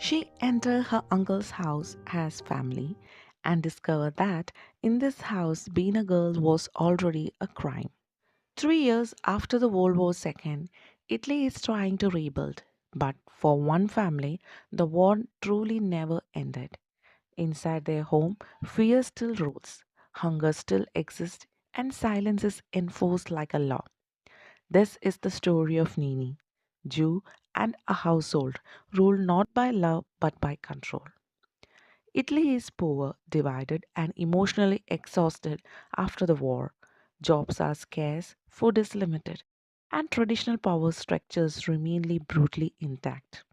She entered her uncle's house as family and discovered that in this house being a girl was already a crime. 3 years after the World War II, Italy is trying to rebuild. But for one family, the war truly never ended. Inside their home, fear still rules, hunger still exists, and silence is enforced like a law. This is the story of Nini, Jew, and a household ruled not by love but by control. Italy is poor, divided, and emotionally exhausted after the war. Jobs are scarce, food is limited, and traditional power structures remain brutally intact.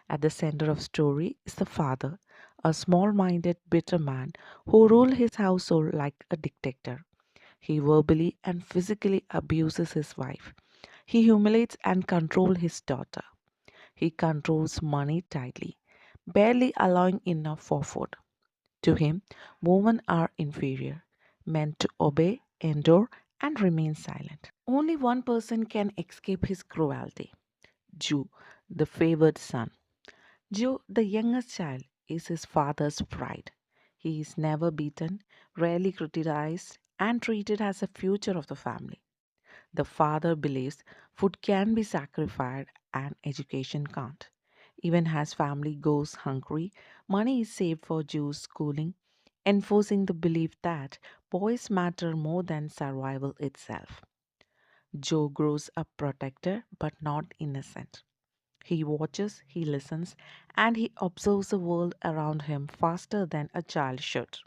At the center of story is the father, a small-minded, bitter man who rules his household like a dictator. He verbally and physically abuses his wife. He humiliates and controls his daughter. He controls money tightly, barely allowing enough for food. To him, women are inferior, meant to obey, endure, and remain silent. Only one person can escape his cruelty: Jew, the favored son. Jew, the youngest child, is his father's pride. He is never beaten, rarely criticized, and treated as a future of the family. The father believes food can be sacrificed and education can't. Even as family goes hungry, money is saved for Jews' schooling, enforcing the belief that boys matter more than survival itself. Joe grows up protected but not innocent. He watches, he listens, and he observes the world around him faster than a child should.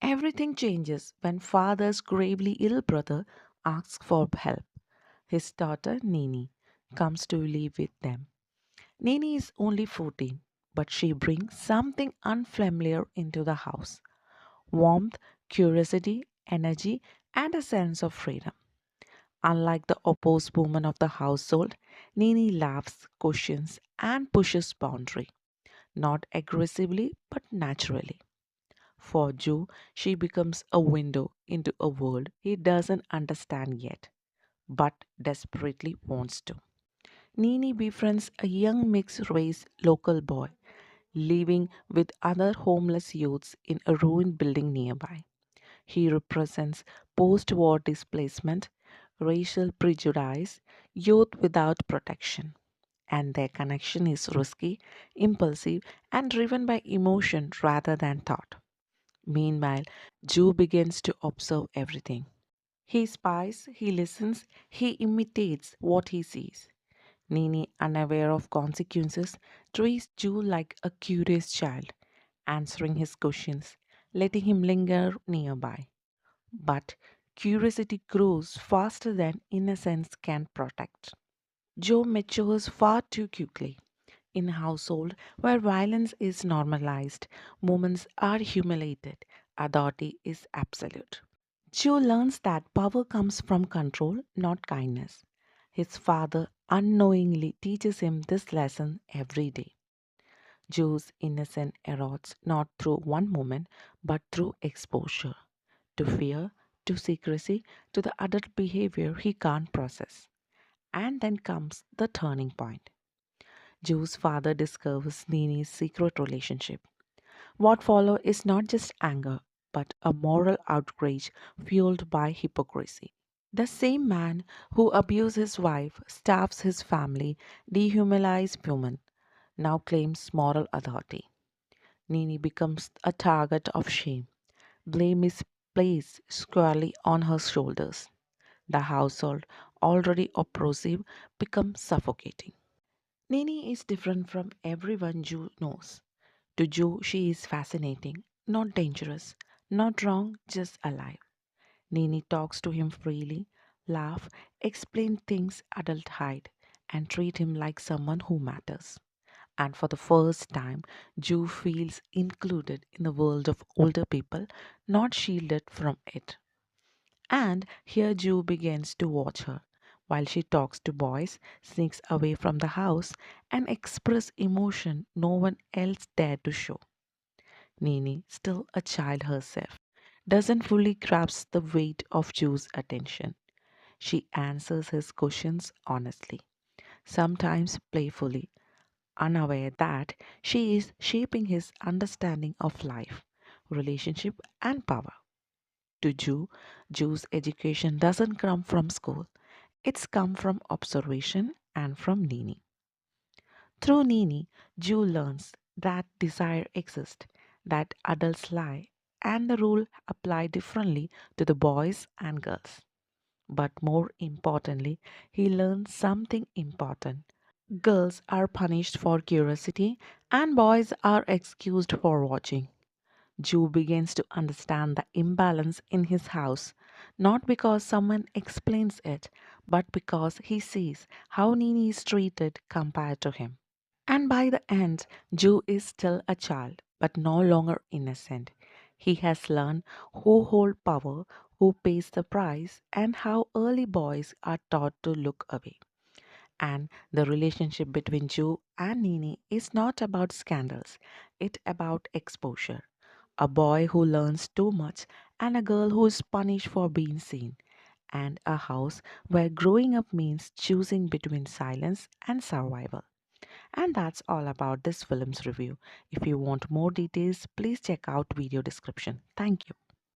Everything changes when father's gravely ill brother asks for help. His daughter, Nini, comes to live with them. Nini is only 14, but she brings something unfamiliar into the house: warmth, curiosity, energy, and a sense of freedom. Unlike the opposed woman of the household, Nini laughs, questions, and pushes boundary, not aggressively but naturally. For Joe, she becomes a window into a world he doesn't understand yet, but desperately wants to. Nini befriends a young mixed race local boy living with other homeless youths in a ruined building nearby. He represents post war displacement, racial prejudice, youth without protection. And their connection is risky, impulsive, and driven by emotion rather than thought. Meanwhile, Joe begins to observe everything. He spies, he listens, he imitates what he sees. Nini, unaware of consequences, treats Joe like a curious child, answering his questions, letting him linger nearby. But curiosity grows faster than innocence can protect. Joe matures far too quickly. In a household where violence is normalized, women are humiliated, authority is absolute. Joe learns that power comes from control, not kindness. His father unknowingly teaches him this lesson every day. Joe's innocence erodes not through one moment, but through exposure to fear, to secrecy, to the adult behavior he can't process. And then comes the turning point. Joe's father discovers Nini's secret relationship. What follows is not just anger, but a moral outrage fueled by hypocrisy. The same man who abused his wife, starves his family, dehumanizes women, now claims moral authority. Nini becomes a target of shame. Blame is placed squarely on her shoulders. The household, already oppressive, becomes suffocating. Nini is different from everyone Ju knows. To Ju, she is fascinating, not dangerous, not wrong, just alive. Nini talks to him freely, laugh, explain things adults hide, and treat him like someone who matters. And for the first time, Ju feels included in the world of older people, not shielded from it. And here Ju begins to watch her, while she talks to boys, sneaks away from the house, and express emotion no one else dared to show. Nini, still a child herself, doesn't fully grasp the weight of Ju's attention. She answers his questions honestly, sometimes playfully, unaware that she is shaping his understanding of life, relationship, and power. To Ju's education doesn't come from school. It's come from observation and from Nini. Through Nini, Ju learns that desire exists, that adults lie, and the rule apply differently to the boys and girls. But more importantly, he learns something important. Girls are punished for curiosity and boys are excused for watching. Ju begins to understand the imbalance in his house, not because someone explains it, but because he sees how Nini is treated compared to him. And by the end, Ju is still a child, but no longer innocent. He has learned who hold power, who pays the price, and how early boys are taught to look away. And the relationship between Ju and Nini is not about scandals, it's about exposure. A boy who learns too much and a girl who is punished for being seen. And a house where growing up means choosing between silence and survival. And that's all about this film's review. If you want more details, please check out video description. Thank you.